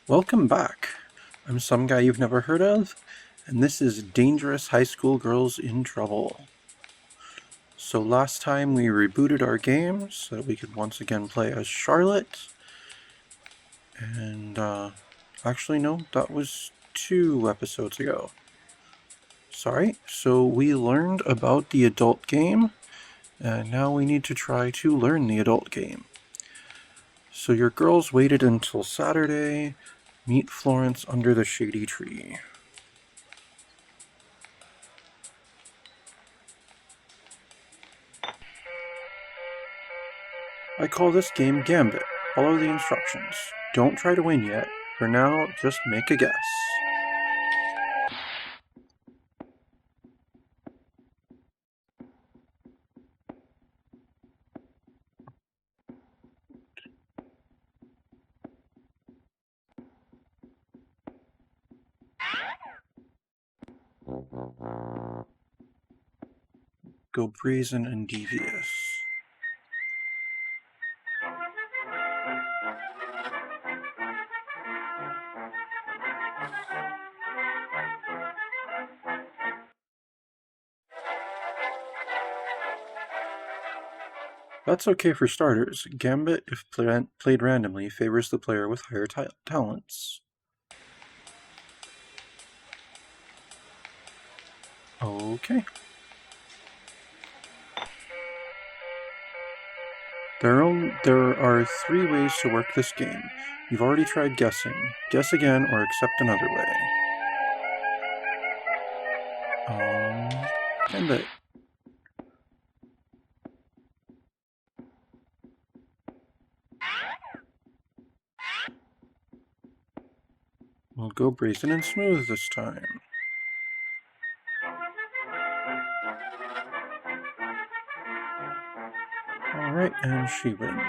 Welcome back. I'm some guy you've never heard of, and this is Dangerous High School Girls in Trouble. So last time we rebooted our game so that we could once again play as Charlotte. And, actually no, that was 2 episodes ago. Sorry, so we learned about the adult game, and now we need to try to learn the adult game. So your girls waited until Saturday. Meet Florence under the shady tree. I call this game Gambit. Follow the instructions. Don't try to win yet. For now, just make a guess. Go brazen and devious. That's okay for starters. Gambit, if played randomly, favors the player with higher talents. Okay. There are 3 ways to work this game. You've already tried guessing. Guess again or accept another way. Gambit. We'll go brazen and smooth this time. Alright, and she wins.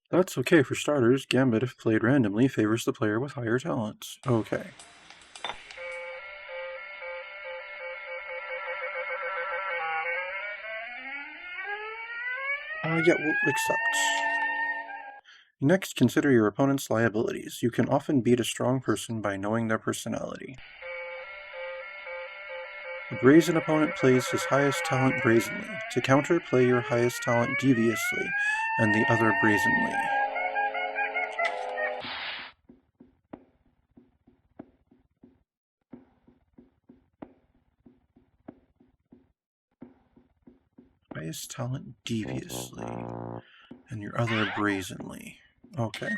That's okay for starters. Gambit, if played randomly, favors the player with higher talents. Okay. Yeah, we'll accept. Next, consider your opponent's liabilities. You can often beat a strong person by knowing their personality. A brazen opponent plays his highest talent brazenly. To counter, play your highest talent deviously, and the other brazenly. Highest talent deviously, and your other brazenly. Okay.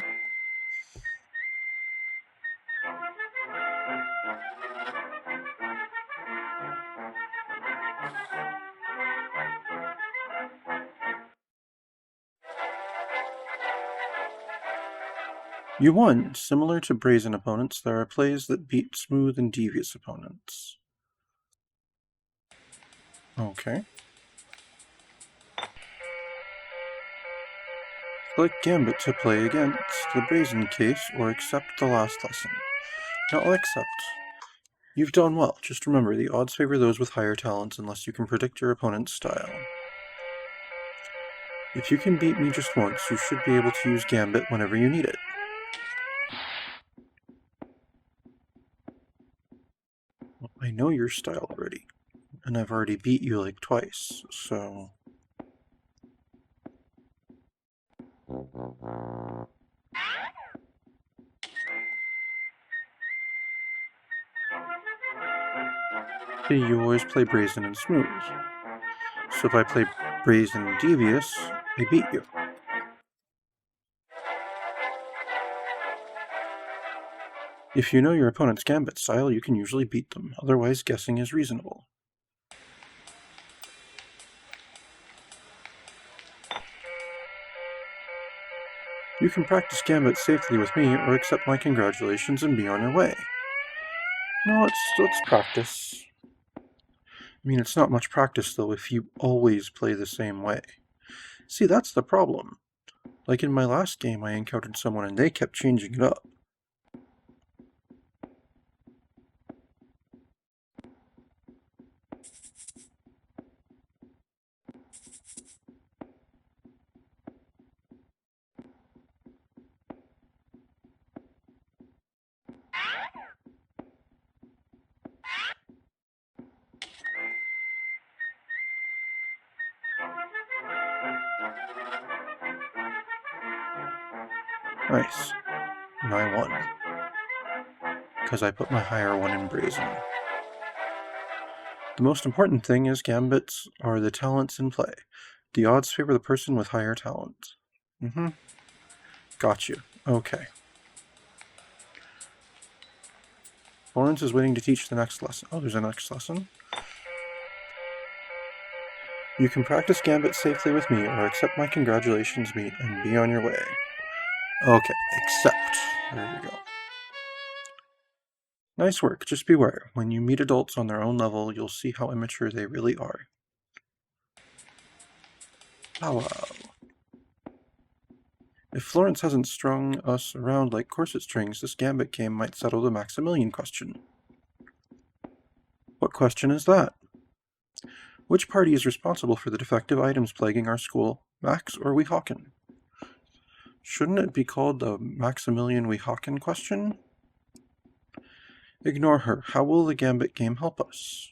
You won. Similar to brazen opponents, there are plays that beat smooth and devious opponents. Okay. Click Gambit to play against the brazen case or accept the last lesson. Now I'll accept. You've done well. Just remember, the odds favor those with higher talents unless you can predict your opponent's style. If you can beat me just once, you should be able to use Gambit whenever you need it. Well, I know your style already, and I've already beat you like twice, so... See, you always play brazen and smooth. So if I play brazen and devious, I beat you. If you know your opponent's gambit style, you can usually beat them. Otherwise, guessing is reasonable. You can practice gambit safely with me, or accept my congratulations and be on your way. No, let's practice. I mean, it's not much practice, though, if you always play the same way. See, that's the problem. Like in my last game, I encountered someone and they kept changing it up. Nice. And I won. Because I put my higher one in Brazen. The most important thing is Gambits are the talents in play. The odds favor the person with higher talent. Got you. Okay. Florence is waiting to teach the next lesson. Oh, there's a next lesson. You can practice Gambit safely with me or accept my congratulations and be on your way. Okay, accept. There we go. Nice work. Just beware. When you meet adults on their own level, you'll see how immature they really are. Oh, wow. If Florence hasn't strung us around like corset strings, this Gambit game might settle the Maximilian question. What question is that? Which party is responsible for the defective items plaguing our school, Max or Weehawken? Shouldn't it be called the Maximilian Weehawken question? Ignore her. How will the Gambit game help us?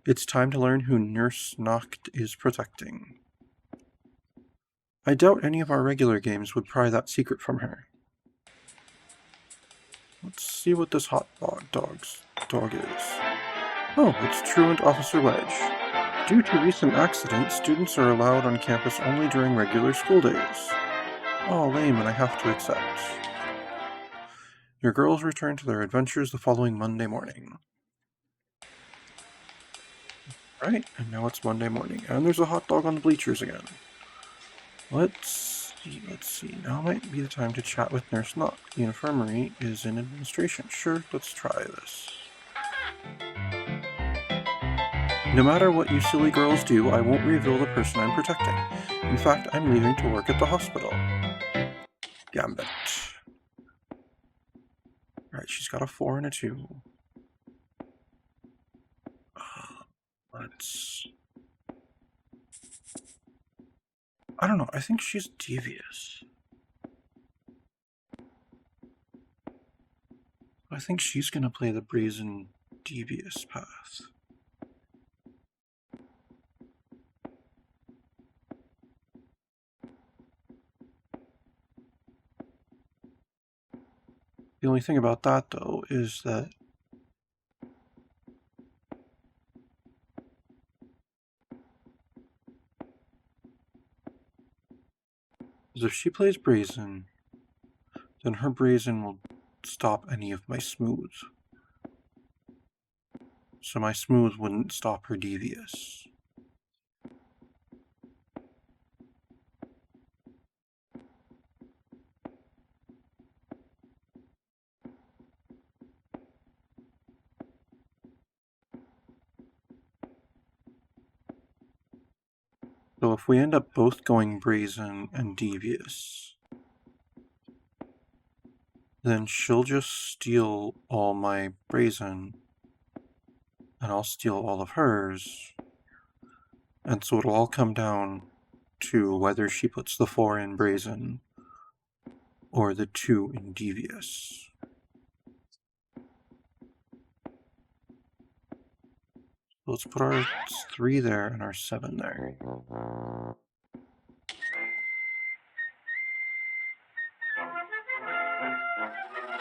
It's time to learn who Nurse Noct is protecting. I doubt any of our regular games would pry that secret from her. Let's see what this hot dog is. Oh, it's Truant Officer Wedge. Due to recent accidents, students are allowed on campus only during regular school days. Oh, lame, and I have to accept. Your girls return to their adventures the following Monday morning. Right, and now it's Monday morning, and there's a hot dog on the bleachers again. Let's see, now might be the time to chat with Nurse Noct. The infirmary is in administration. Sure, let's try this. No matter what you silly girls do, I won't reveal the person I'm protecting. In fact, I'm leaving to work at the hospital. Gambit. Right, she's got a 4 and a 2. I don't know, I think she's devious. I think she's gonna play the brazen devious path. The only thing about that, though, is that if she plays brazen, then her brazen will stop any of my smooth. So my smooth wouldn't stop her devious. So if we end up both going brazen and devious, then she'll just steal all my brazen, and I'll steal all of hers, and so it'll all come down to whether she puts the 4 in brazen or the 2 in devious. Let's put our 3 there and our 7 there.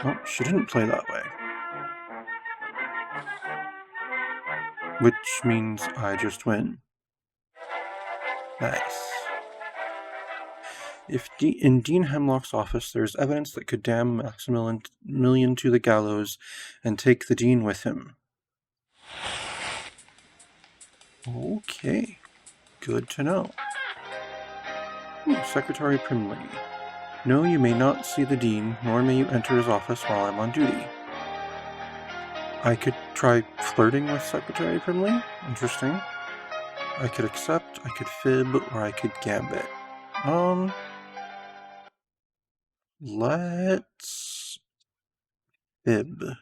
Oh, she didn't play that way. Which means I just win. Nice. In Dean Hemlock's office there's evidence that could damn Maximilian to the gallows and take the Dean with him. Okay, good to know. Secretary Primley. No, you may not see the Dean, nor may you enter his office while I'm on duty. I could try flirting with Secretary Primley. Interesting. I could accept, I could fib, or I could gambit. Let's fib.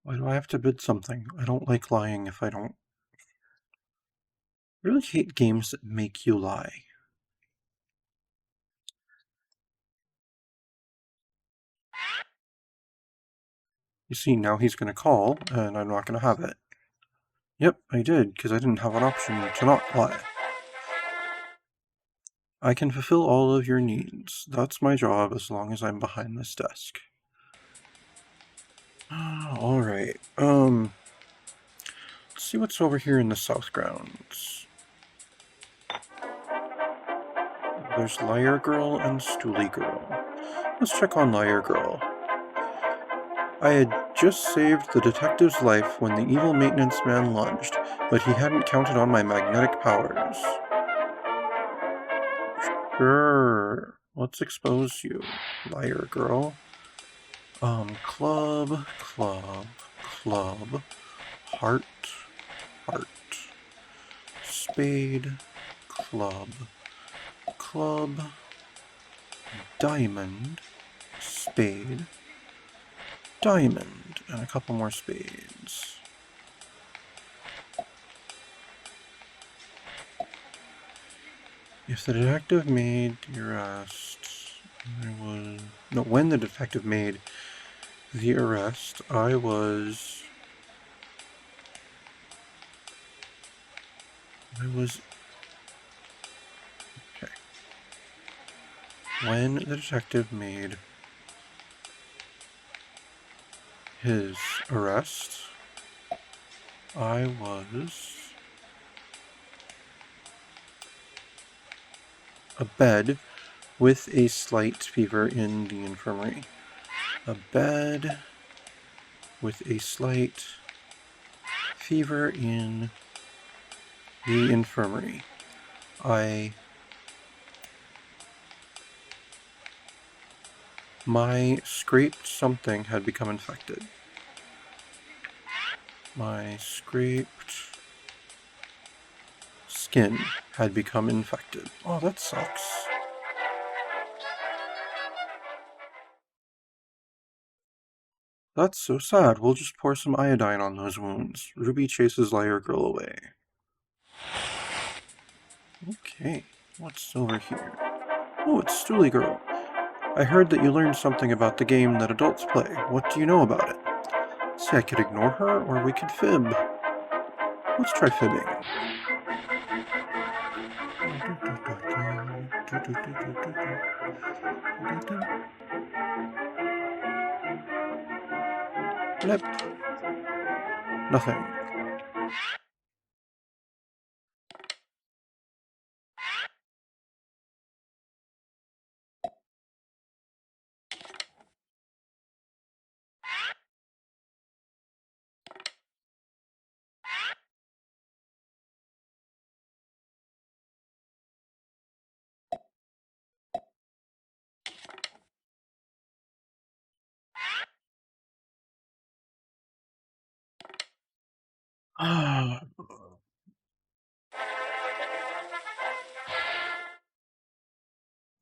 Why do I have to bid something? I don't like lying if I don't. I really hate games that make you lie. You see, now he's going to call, and I'm not going to have it. Yep, I did, because I didn't have an option to not lie. I can fulfill all of your needs. That's my job as long as I'm behind this desk. Alright, let's see what's over here in the south grounds. There's Liar Girl and Stoolie Girl. Let's check on Liar Girl. I had just saved the detective's life when the evil maintenance man lunged, but he hadn't counted on my magnetic powers. Sure, let's expose you, Liar Girl. Club, heart, heart, spade, club, diamond, spade, diamond, and a couple more spades. If the detective made the arrest, when the detective made the arrest, I was okay. When the detective made his arrest, I was abed with a slight fever in the infirmary. Abed with a slight fever in the infirmary. My scraped something had become infected. My scraped skin had become infected. Oh, that sucks. That's so sad. We'll just pour some iodine on those wounds. Ruby chases Liar Girl away. Okay, what's over here? Oh, it's Stoolie Girl. I heard that you learned something about the game that adults play. What do you know about it? See, I could ignore her, or we could fib. Let's try fibbing. Blip. Nothing.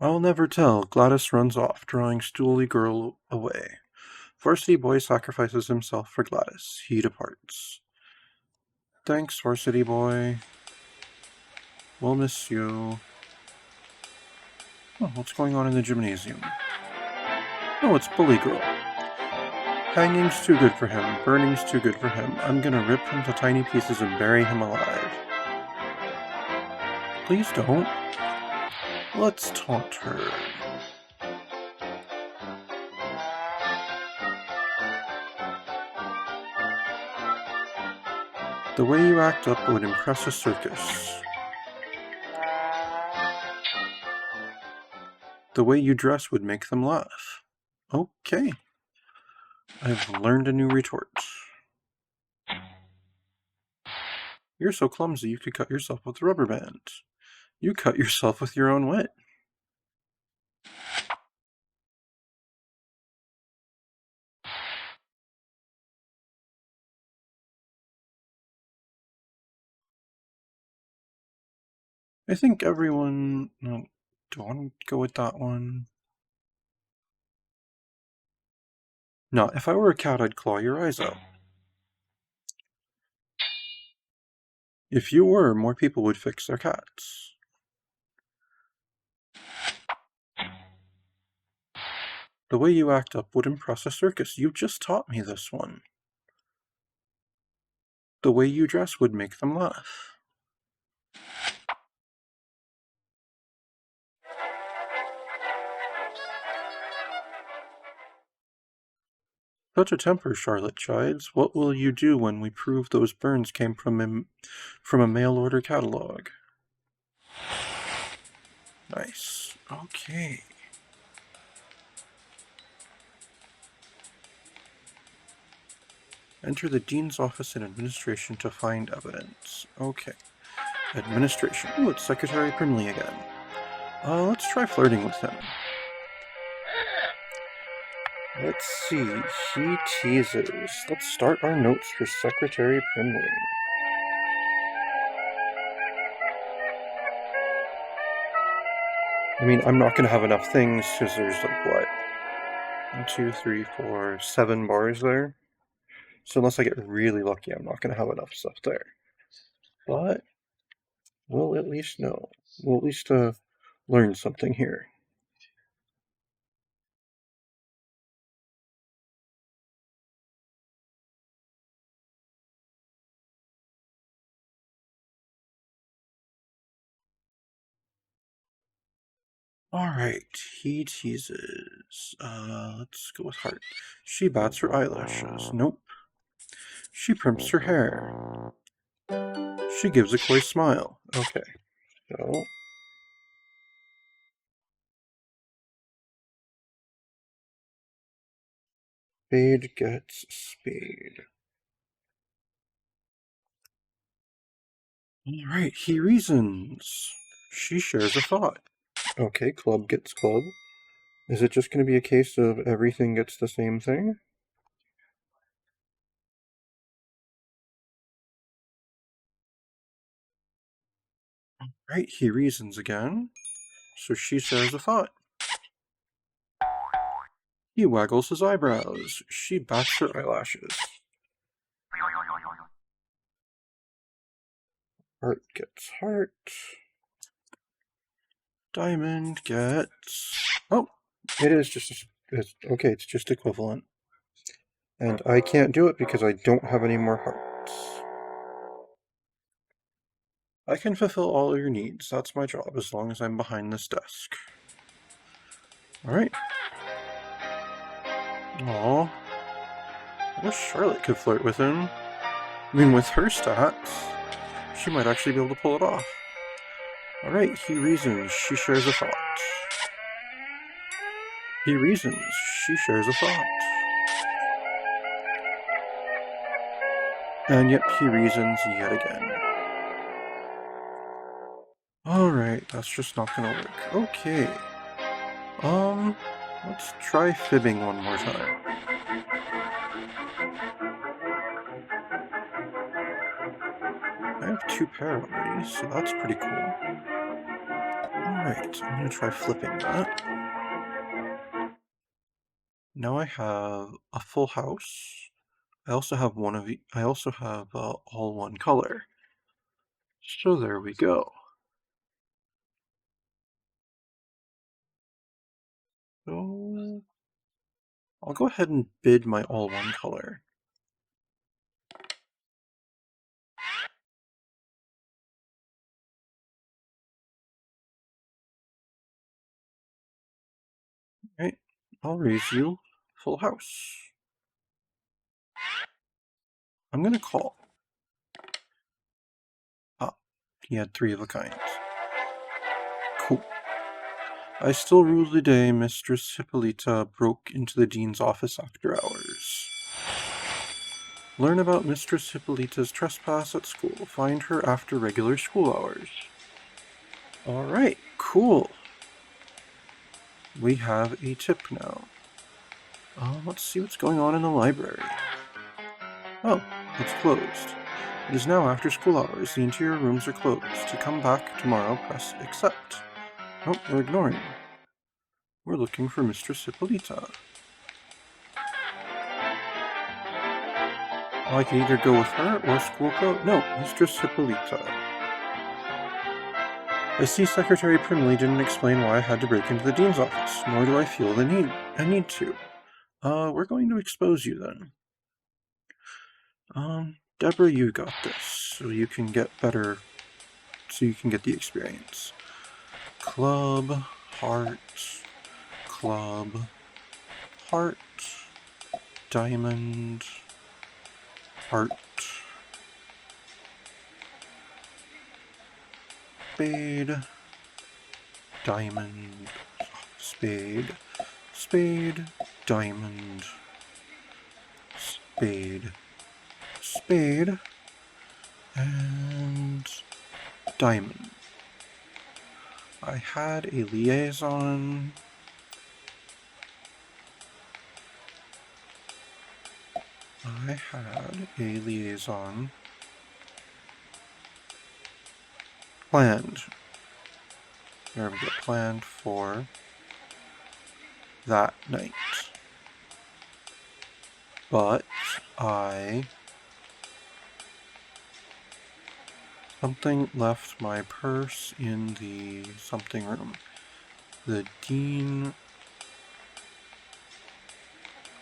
I'll never tell. Gladys runs off, drawing Stoolie Girl away. Varsity Boy sacrifices himself for Gladys. He departs. Thanks, Varsity Boy. We'll miss you. Oh, what's going on in the gymnasium? Oh, it's Bully Girl. Hanging's too good for him. Burning's too good for him. I'm gonna rip him to tiny pieces and bury him alive. Please don't. Let's taunt her. The way you act up would impress a circus. The way you dress would make them laugh. Okay. I've learned a new retort. You're so clumsy you could cut yourself with a rubber band. You cut yourself with your own wit. I think everyone... No, do I want to go with that one? No, if I were a cat, I'd claw your eyes out. If you were, more people would fix their cats. The way you act up would impress a circus. You just taught me this one. The way you dress would make them laugh. Such a temper, Charlotte chides. What will you do when we prove those burns came from a mail-order catalog? Nice. Okay. Enter the dean's office in administration to find evidence. Okay. Administration. Ooh, it's Secretary Primley again. Let's try flirting with him. Let's see. He teases. Let's start our notes for Secretary Primley. I mean, I'm not going to have enough things because there's like, what? 1, 2, 3, 4, 7 bars there. So unless I get really lucky, I'm not going to have enough stuff there. But we'll at least know. We'll at least learn something here. Alright, he teases. Let's go with heart. She bats her eyelashes. Nope. She primps her hair. She gives a coy smile. Okay, so... Spade gets spade. Alright, he reasons. She shares a thought. Okay, club gets club. Is it just going to be a case of everything gets the same thing? Right, he reasons again. So she shares a thought. He waggles his eyebrows. She bats her eyelashes. Heart gets heart. Diamond gets... Oh, it is just... okay, it's just equivalent. And I can't do it because I don't have any more hearts. I can fulfill all your needs. That's my job, as long as I'm behind this desk. Alright. Aww. I wish Charlotte could flirt with him. I mean, with her stats, she might actually be able to pull it off. Alright, he reasons. She shares a thought. He reasons. She shares a thought. And yet he reasons yet again. Alright, that's just not gonna work. Okay. Let's try fibbing one more time. I have 2 pair already, so that's pretty cool. Alright, I'm gonna try flipping that. Now I have a full house. I also have all one color. So there we go. So I'll go ahead and bid my all one color. Right, I'll raise you full house. I'm gonna call. Ah, he had 3 of a kind. Cool. I still rule the day. Mistress Hippolyta broke into the dean's office after hours. Learn about Mistress Hippolyta's trespass at school. Find her after regular school hours. Alright, cool. We have a tip now. Let's see what's going on in the library. Oh, it's closed. It is now after school hours. The interior rooms are closed. To come back tomorrow, press accept. Nope, we're ignoring. We're looking for Mistress Hippolyta. Well, I could either go with her or Schoolco. No, Mistress Hippolyta. I see Secretary Primley didn't explain why I had to break into the Dean's office, nor do I feel the need to. We're going to expose you then. Deborah, you got this, so you can get better, so you can get the experience. Club, heart, club, heart, diamond, heart, spade, diamond, spade, spade, diamond, spade, spade, and diamond. I had a liaison. Planned. There we go, planned for that night. But something left my purse in the something room. The Dean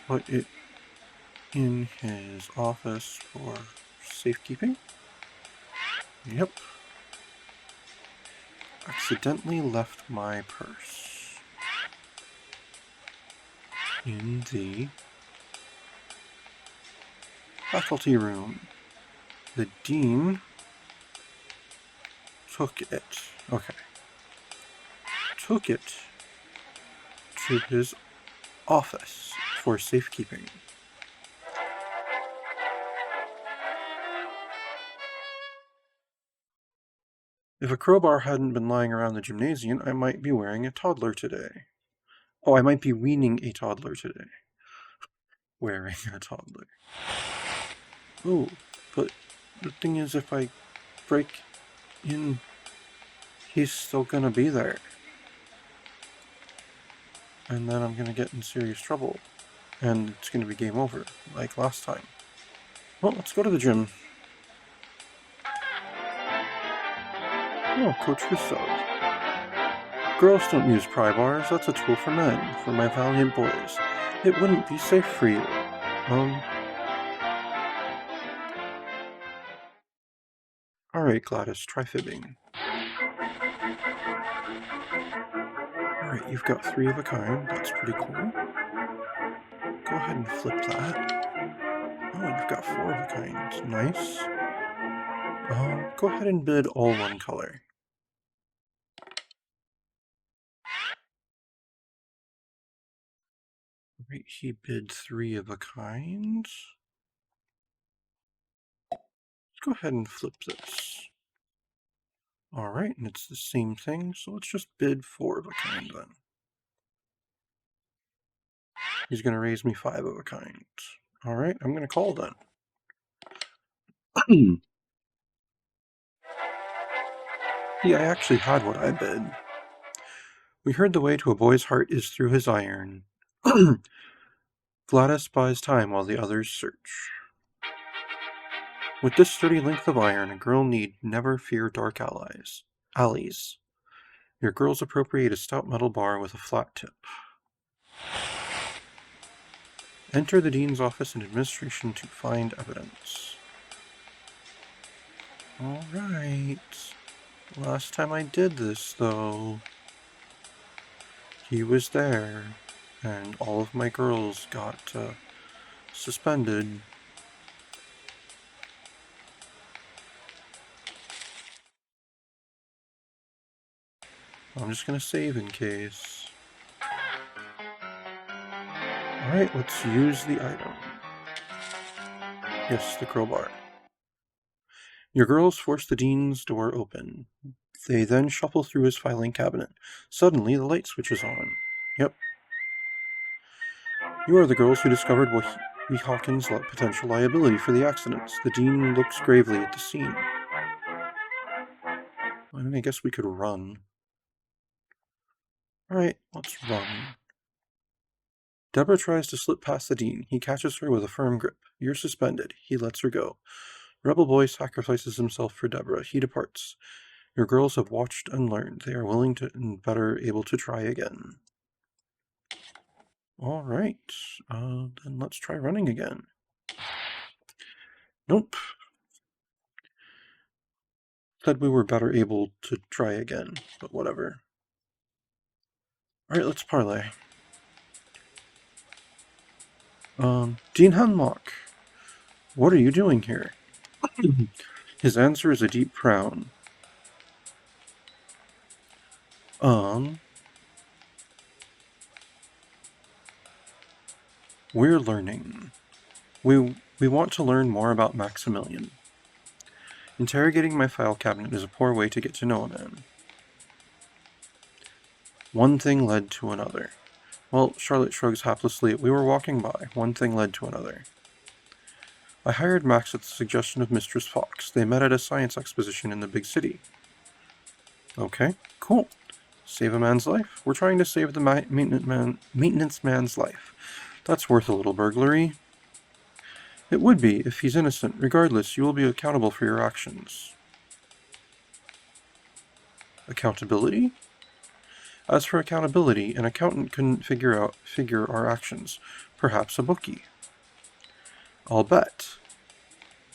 put it in his office for safekeeping. Yep. Accidentally left my purse in the faculty room. The Dean took it. Okay. Took it to his office for safekeeping. If a crowbar hadn't been lying around the gymnasium, I might be wearing a toddler today. Oh, I might be weaning a toddler today. Wearing a toddler. Oh, but the thing is, if I break in, he's still gonna be there. And then I'm gonna get in serious trouble. And it's gonna be game over, like last time. Well, let's go to the gym. Oh, Coach Rousseau. Girls don't use pry bars, that's a tool for men, for my valiant boys. It wouldn't be safe for you. Alright, Gladys, try fibbing. Alright, you've got 3 of a kind, that's pretty cool. Go ahead and flip that. Oh, you've got 4 of a kind, nice. Go ahead and bid all one color. Right, he bid 3 of a kind. Let's go ahead and flip this. Alright, and it's the same thing, so let's just bid 4 of a kind then. He's going to raise me 5 of a kind. Alright, I'm going to call then. Yeah, I actually had what I bid. We heard the way to a boy's heart is through his iron. Gladys buys time while the others search. With this sturdy length of iron, a girl need never fear dark alleys. Your girls appropriate a stout metal bar with a flat tip. Enter the dean's office and administration to find evidence. Alright. Last time I did this, though, he was there, and all of my girls got suspended. I'm just going to save in case. Alright, let's use the item. Yes, the crowbar. Your girls force the dean's door open. They then shuffle through his filing cabinet. Suddenly, the light switches on. Yep. You are the girls who discovered Hawkins' potential liability for the accidents. The dean looks gravely at the scene. I guess we could run. Alright, let's run. Deborah tries to slip past the dean. He catches her with a firm grip. You're suspended. He lets her go. Rebel boy sacrifices himself for Deborah. He departs. Your girls have watched and learned. They are willing to and better able to try again. All right. Then let's try running again. Nope. Said we were better able to try again, but whatever. All right, let's parlay. Dean Hunlock, what are you doing here? His answer is a deep frown. We're learning. We want to learn more about Maximilian. Interrogating my file cabinet is a poor way to get to know a man. One thing led to another. Well, Charlotte shrugs haplessly. We were walking by. One thing led to another. I hired Max at the suggestion of Mistress Fox. They met at a science exposition in the big city. Okay, cool. Save a man's life? We're trying to save the maintenance man's life. That's worth a little burglary. It would be, if he's innocent. Regardless, you will be accountable for your actions. Accountability? As for accountability, an accountant couldn't figure our actions. Perhaps a bookie. I'll bet.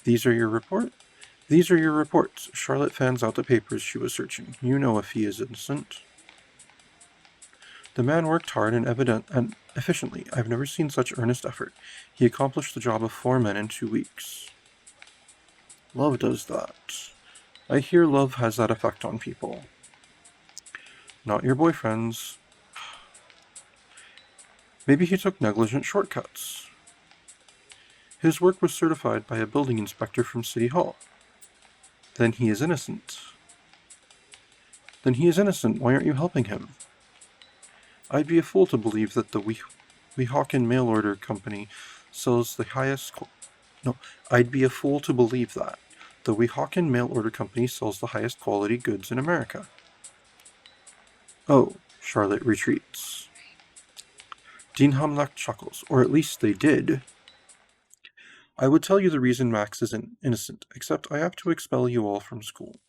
These are your reports. Charlotte fans out the papers she was searching. You know if he is innocent. The man worked hard and efficiently. I've never seen such earnest effort. He accomplished the job of 4 men in 2 weeks. Love does that. I hear love has that effect on people. Not your boyfriend's. Maybe he took negligent shortcuts. His work was certified by a building inspector from City Hall. Then he is innocent. Why aren't you helping him? I'd be a fool to believe that the Weehawken Mail Order Company sells the highest... I'd be a fool to believe that. The Weehawken Mail Order Company sells the highest quality goods in America. Oh, Charlotte retreats. Dean Humlock chuckles, or at least they did. I would tell you the reason Max isn't innocent, except I have to expel you all from school.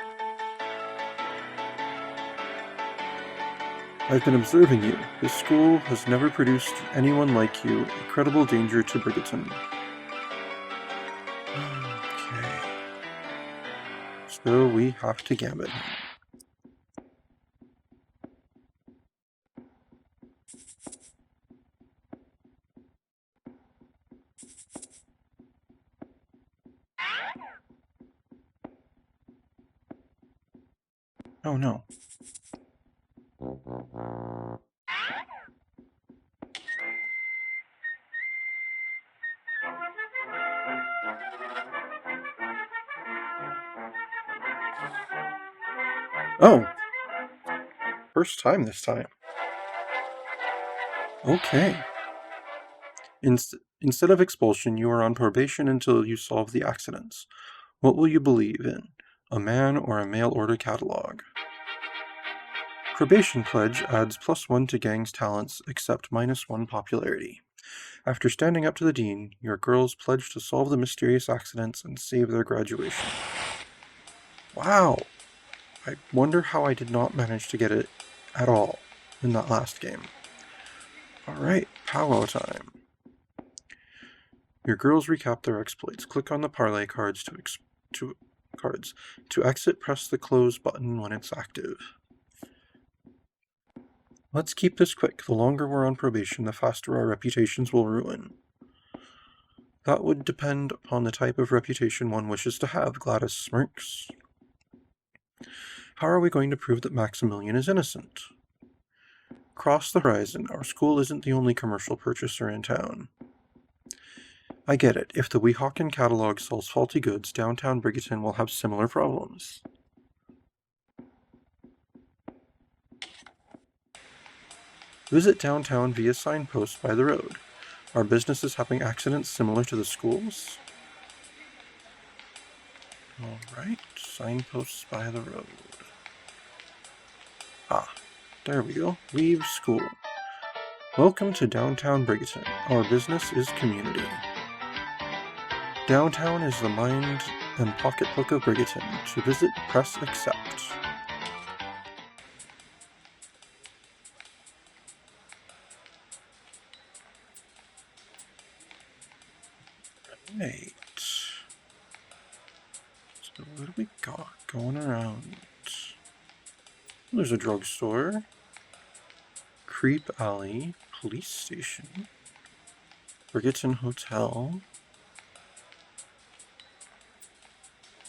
I've been observing you. This school has never produced anyone like you, a credible danger to Brigaton. Okay. So we have to Gambit. Oh no. Oh! First time this time. Okay. Instead of expulsion, you are on probation until you solve the accidents. What will you believe in? A man or a mail order catalog? Probation pledge adds +1 to gang's talents, except -1 popularity. After standing up to the dean, your girls pledge to solve the mysterious accidents and save their graduation. Wow! I wonder how I did not manage to get it at all in that last game. Alright, powwow time. Your girls recap their exploits. Click on the parlay cards to exit, press the close button when it's active. Let's keep this quick. The longer we're on probation, the faster our reputations will ruin. That would depend upon the type of reputation one wishes to have, Gladys smirks. How are we going to prove that Maximilian is innocent? Cross the horizon. Our school isn't the only commercial purchaser in town. I get it. If the Weehawken catalog sells faulty goods, downtown Brigaton will have similar problems. Visit downtown via signposts by the road. Are businesses having accidents similar to the schools? Alright, signposts by the road. Ah, there we go. Leave school. Welcome to downtown Brigaton. Our business is community. Downtown is the mind and pocketbook of Brigaton. To visit, press accept. Right. So what do we got going around? There's a drugstore. Creep Alley. Police station. Brigaton Hotel.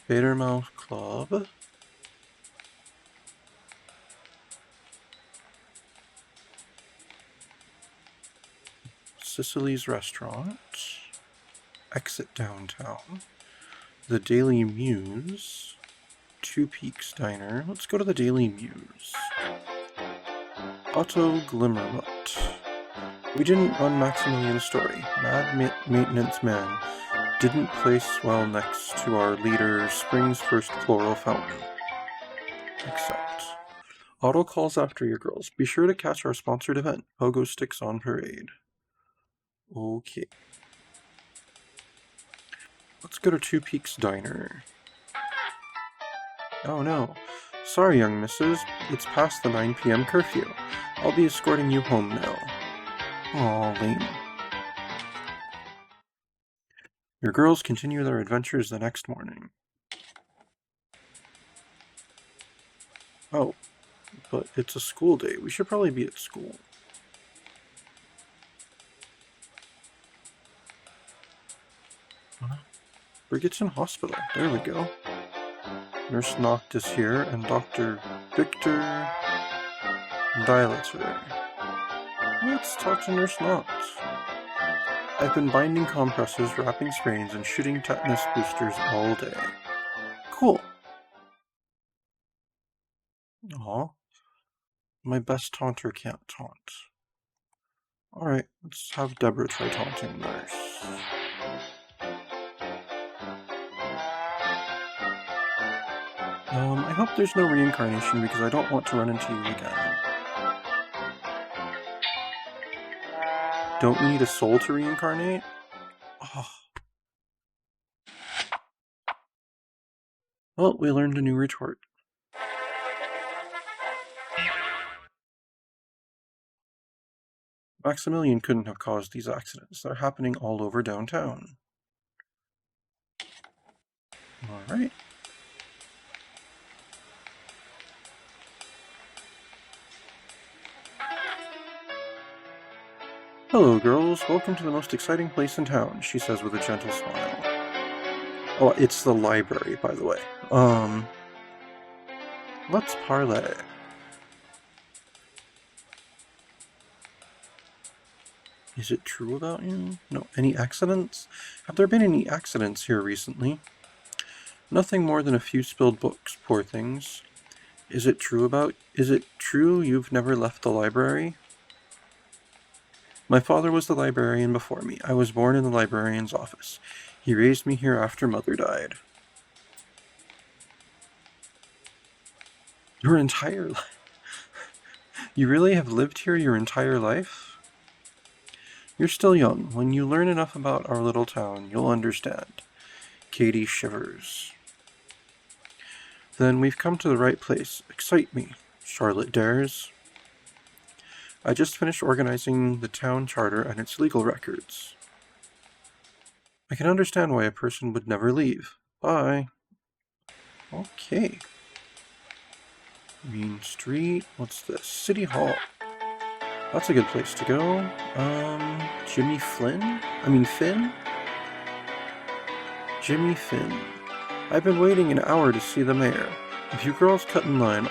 Badermouth Club. Sicily's Restaurant. Exit Downtown. The Daily Muse. Two Peaks Diner. Let's go to the Daily Muse. Otto Glimmermutt. We didn't run Maximilian's story. Mad maintenance man didn't place well next to our leader, Spring's first floral fountain. Except. Otto calls after your girls. Be sure to catch our sponsored event, Pogo Sticks on Parade. Okay. Let's go to Two Peaks Diner. Oh no. Sorry, young missus. It's past the 9 p.m. curfew. I'll be escorting you home now. Aw, lame. Your girls continue their adventures the next morning. Oh, but it's a school day. We should probably be at school. Brigaton Hospital. There we go. Nurse Noct is here, and Dr. Victor Dilator. Let's talk to Nurse Noct. I've been binding compresses, wrapping sprains, and shooting tetanus boosters all day. Cool. Aw. My best taunter can't taunt. Alright, let's have Deborah try taunting Nurse. I hope there's no reincarnation because I don't want to run into you again. Don't we need a soul to reincarnate? Oh. Well, we learned a new retort. Maximilian couldn't have caused these accidents. They're happening all over downtown. Alright. Hello, girls. Welcome to the most exciting place in town, she says with a gentle smile. Oh, it's the library, by the way. Let's parlay. Is it true about you? No. Any accidents? Have there been any accidents here recently? Nothing more than a few spilled books, poor things. Is it true you've never left the library? My father was the librarian before me. I was born in the librarian's office. He raised me here after Mother died. Your entire life? You really have lived here your entire life? You're still young. When you learn enough about our little town, you'll understand. Katie shivers. Then we've come to the right place. Excite me, Charlotte dares. I just finished organizing the town charter and its legal records. I can understand why a person would never leave. Bye. Okay. Main Street. What's this? City Hall. That's a good place to go. Jimmy Flynn? Finn? Jimmy Finn. I've been waiting an hour to see the mayor. If you girls cut in line,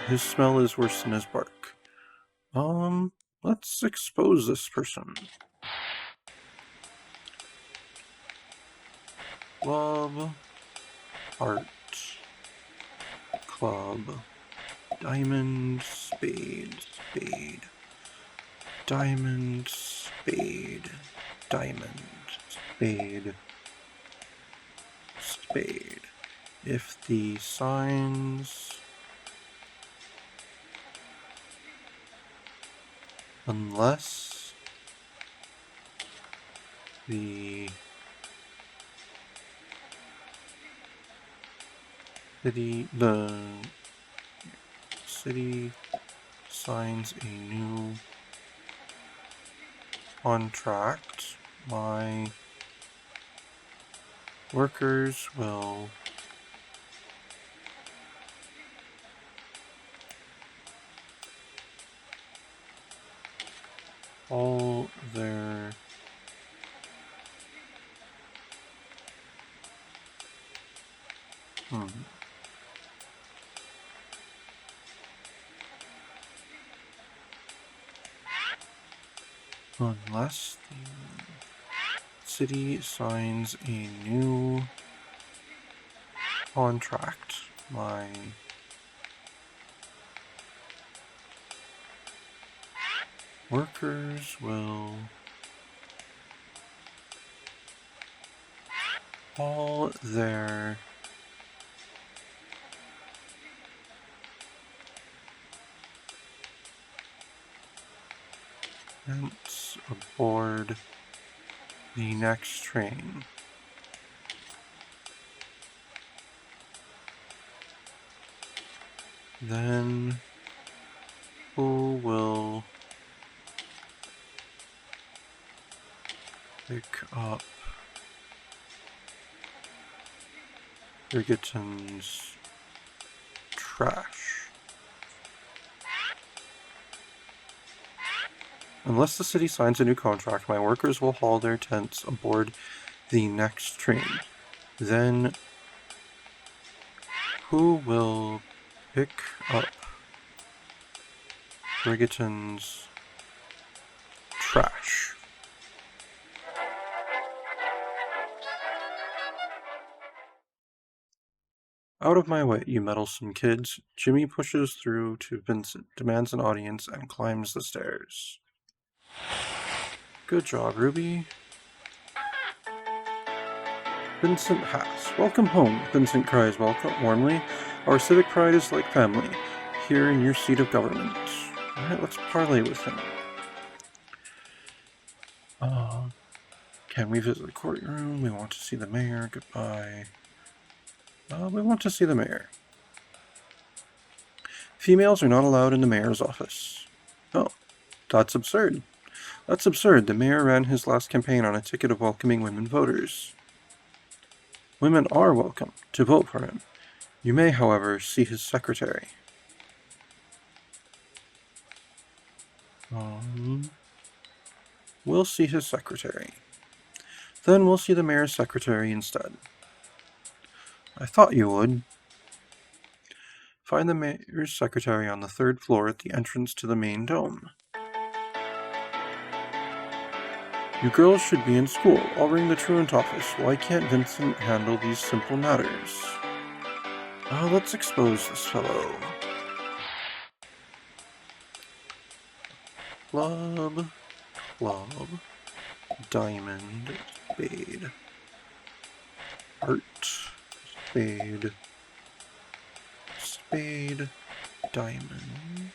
his smell is worse than his bark. Let's expose this person. Love. Art. Club. Diamond. Spade. Spade. Diamond. Spade. Diamond. Spade. Spade. If the signs Unless the city signs a new contract, my workers will all their unless the city signs a new contract, my workers will all their tents aboard the next train. Then who will pick up Brigaton's trash? Unless the city signs a new contract, my workers will haul their tents aboard the next train. Then who will pick up Brigaton's trash? Out of my way, you meddlesome kids. Jimmy pushes through to Vincent, demands an audience, and climbs the stairs. Good job, Ruby. Vincent Haas. Welcome home, Vincent cries warmly. Our civic pride is like family, here in your seat of government. Alright, let's parley with him. Can we visit the courtroom? We want to see the mayor. Goodbye. We want to see the mayor. Females are not allowed in the mayor's office. Oh, that's absurd. That's absurd. The mayor ran his last campaign on a ticket of welcoming women voters. Women are welcome to vote for him. You may, however, see his secretary. We'll see his secretary. Then we'll see the mayor's secretary instead. I thought you would. Find the mayor's secretary on the 3rd floor at the entrance to the main dome. You girls should be in school. I'll ring the truant office. Why can't Vincent handle these simple matters? Let's expose this fellow. Club, diamond, spade, heart, spade, diamond.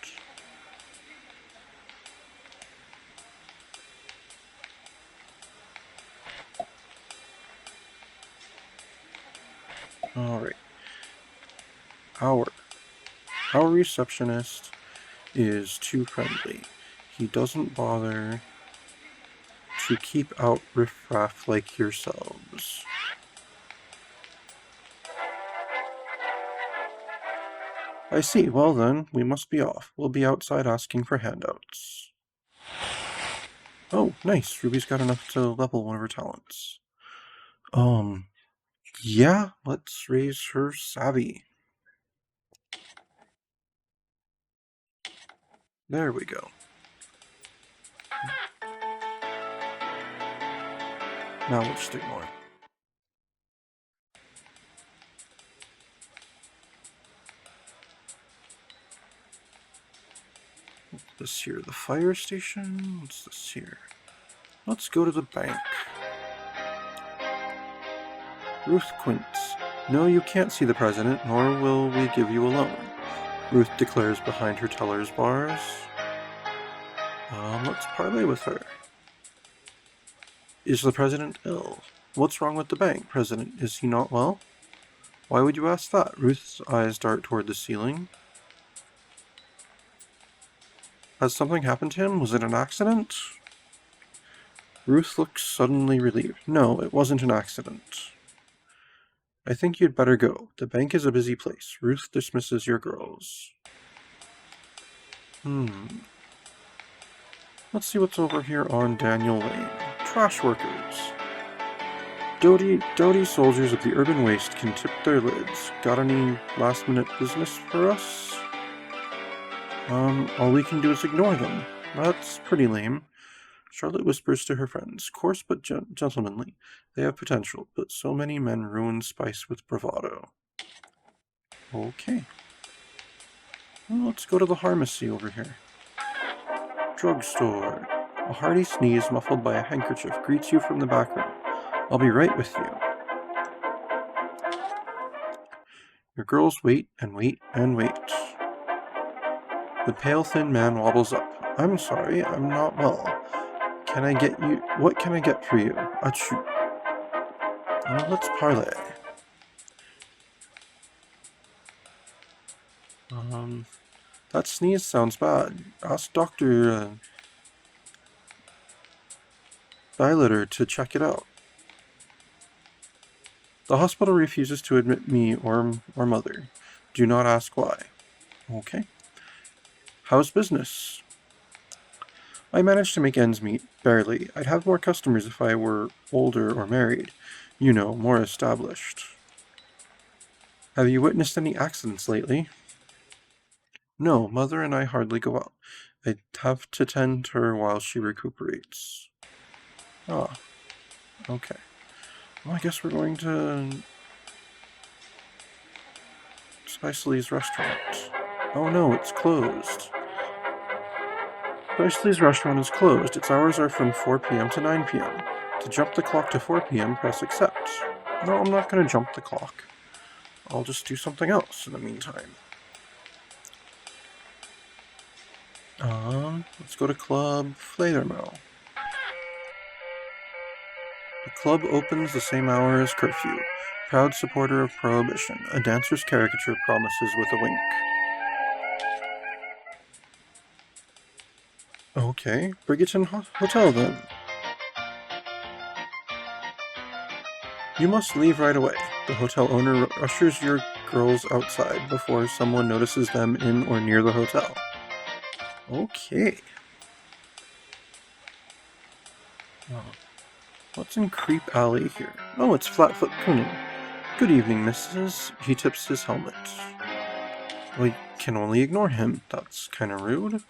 Alright. Our receptionist is too friendly. He doesn't bother to keep out riffraff like yourselves. I see. Well then, we must be off. We'll be outside asking for handouts. Oh, nice. Ruby's got enough to level one of her talents. Yeah, let's raise her savvy. There we go. Now we'll just ignore it. What's this here? The fire station? What's this here? Let's go to the bank. Ruth Quince. No, you can't see the president, nor will we give you a loan. Ruth declares behind her teller's bars. Let's parlay with her. Is the president ill? What's wrong with the bank, President? Is he not well? Why would you ask that? Ruth's eyes dart toward the ceiling. Has something happened to him? Was it an accident? Ruth looks suddenly relieved. No, it wasn't an accident. I think you'd better go. The bank is a busy place. Ruth dismisses your girls. Let's see what's over here on Daniel Lane. Trash workers. Doughty soldiers of the urban waste can tip their lids. Got any last-minute business for us? All we can do is ignore them. That's pretty lame. Charlotte whispers to her friends, coarse but gentlemanly. They have potential, but so many men ruin spice with bravado. Okay. Well, let's go to the pharmacy over here. Drugstore. A hearty sneeze muffled by a handkerchief greets you from the back room. I'll be right with you. Your girls wait and wait and wait. The pale, thin man wobbles up. I'm sorry, I'm not well. Can I get you? What can I get for you? Achoo. Well, let's parlay. That sneeze sounds bad. Ask Dr. Dilator to check it out. The hospital refuses to admit me or mother. Do not ask why. Okay. How's business? I managed to make ends meet, barely. I'd have more customers if I were older or married. You know, more established. Have you witnessed any accidents lately? No, Mother and I hardly go out. I'd have to tend her while she recuperates. Ah, okay. Well, I guess we're going to Spicely's restaurant. Oh no, it's closed. Spicely's restaurant is closed. Its hours are from 4 p.m. to 9 p.m. To jump the clock to 4 p.m., press accept. No, I'm not going to jump the clock. I'll just do something else in the meantime. Let's go to Club Fledermail. The club opens the same hour as curfew. Proud supporter of prohibition. A dancer's caricature promises with a wink. Okay, Brigitton Hotel then. You must leave right away. The hotel owner ushers your girls outside before someone notices them in or near the hotel. Okay. What's in Creep Alley here? Oh, it's Flatfoot Pruning. Good evening, missus. He tips his helmet. We can only ignore him. That's kind of rude.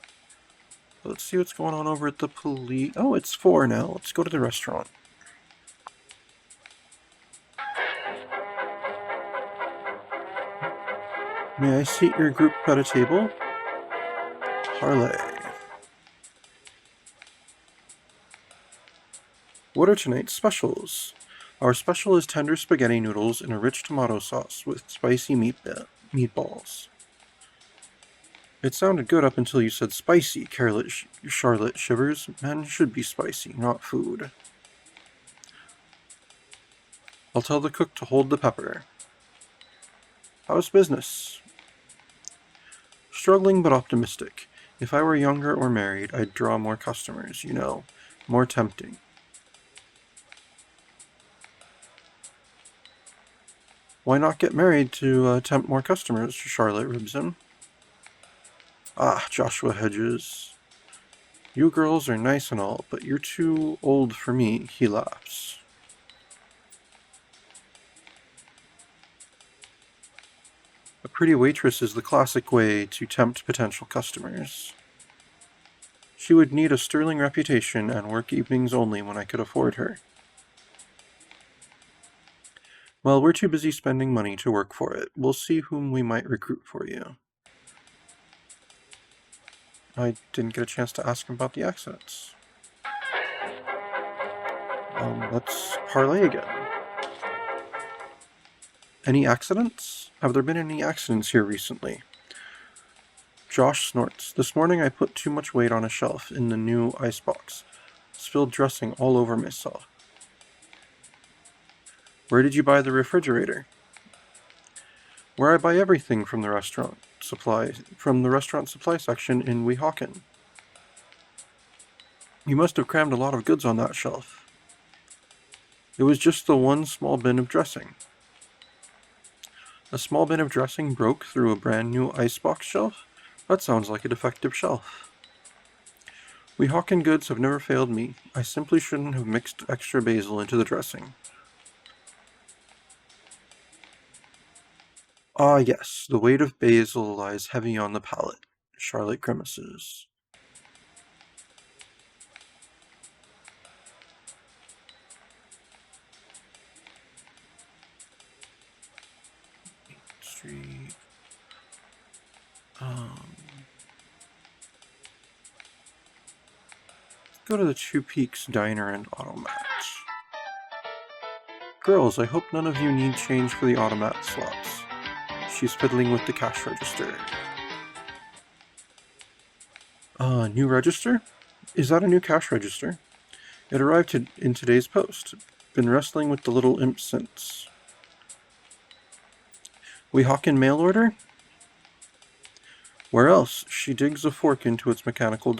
Let's see what's going on over at the police. Oh, it's 4 now. Let's go to the restaurant. May I seat your group at a table? Parlay. What are tonight's specials? Our special is tender spaghetti noodles in a rich tomato sauce with spicy meatballs. It sounded good up until you said spicy, Charlotte shivers. Men should be spicy, not food. I'll tell the cook to hold the pepper. How's business? Struggling but optimistic. If I were younger or married, I'd draw more customers, you know. More tempting. Why not get married to tempt more customers? Charlotte ribs him. Ah, Joshua Hedges. You girls are nice and all, but you're too old for me, he laughs. A pretty waitress is the classic way to tempt potential customers. She would need a sterling reputation and work evenings only when I could afford her. Well, we're too busy spending money to work for it. We'll see whom we might recruit for you. I didn't get a chance to ask him about the accidents. Let's parlay again. Any accidents? Have there been any accidents here recently? Josh snorts. This morning I put too much weight on a shelf in the new icebox. Spilled dressing all over myself. Where did you buy the refrigerator? Where I buy everything from the restaurant supply section in Weehawken. You must have crammed a lot of goods on that shelf. It was just the one small bin of dressing. A small bin of dressing broke through a brand new icebox shelf? That sounds like a defective shelf. Weehawken goods have never failed me. I simply shouldn't have mixed extra basil into the dressing. Ah, yes, the weight of basil lies heavy on the palate. Charlotte grimaces. Street. Go to the Two Peaks Diner and Automat. Girls, I hope none of you need change for the automat slots. She's fiddling with the cash register. New register? Is that a new cash register? It arrived in today's post. Been wrestling with the little imp since. Weehawken mail order? Where else? She digs a fork into its mechanical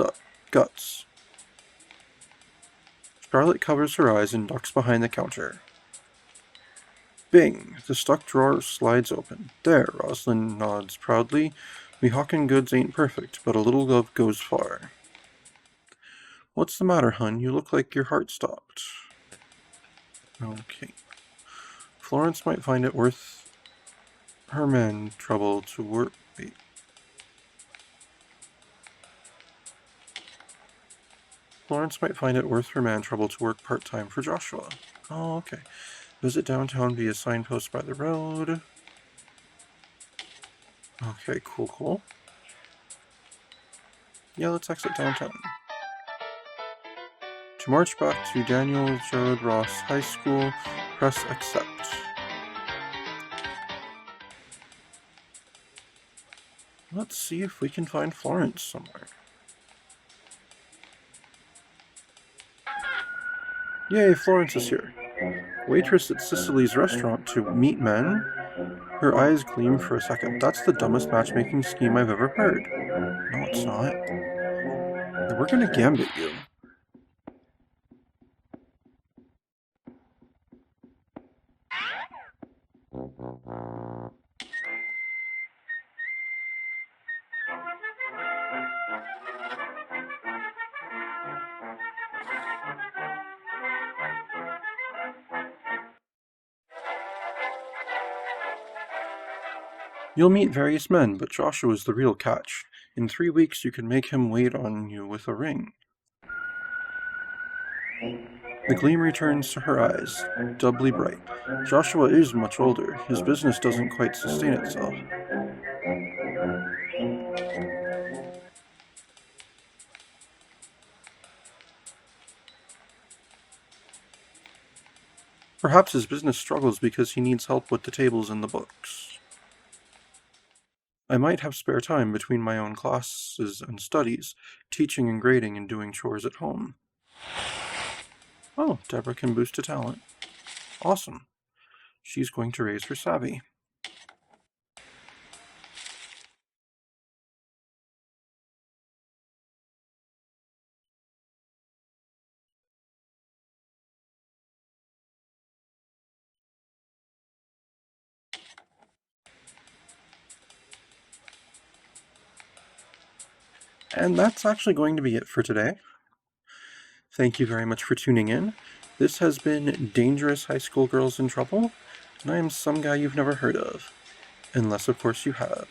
guts. Charlotte covers her eyes and ducks behind the counter. Bing! The stuck drawer slides open. There, Rosalind nods proudly. Weehawken goods ain't perfect, but a little love goes far. What's the matter, hun? You look like your heart stopped. Okay. Florence might find it worth her man trouble to work. Wait. Florence might find it worth her man trouble to work part-time for Joshua. Oh, okay. Visit downtown via signpost by the road. Okay, cool. Yeah, let's exit downtown. To march back to Daniel Gerard Ross High School, press accept. Let's see if we can find Florence somewhere. Yay, Florence is here. Waitress at Cicely's restaurant to meet men? Her eyes gleam for a second. That's the dumbest matchmaking scheme I've ever heard. No, it's not. We're gonna Gambit you. You'll meet various men, but Joshua's the real catch. In 3 weeks you can make him wait on you with a ring. The gleam returns to her eyes, doubly bright. Joshua is much older. His business doesn't quite sustain itself. Perhaps his business struggles because he needs help with the tables and the books. I might have spare time between my own classes and studies, teaching and grading and doing chores at home. Oh, Deborah can boost a talent. Awesome. She's going to raise her savvy. And that's actually going to be it for today. Thank you very much for tuning in. This has been Dangerous High School Girls in Trouble, and I am some guy you've never heard of. Unless, of course, you have.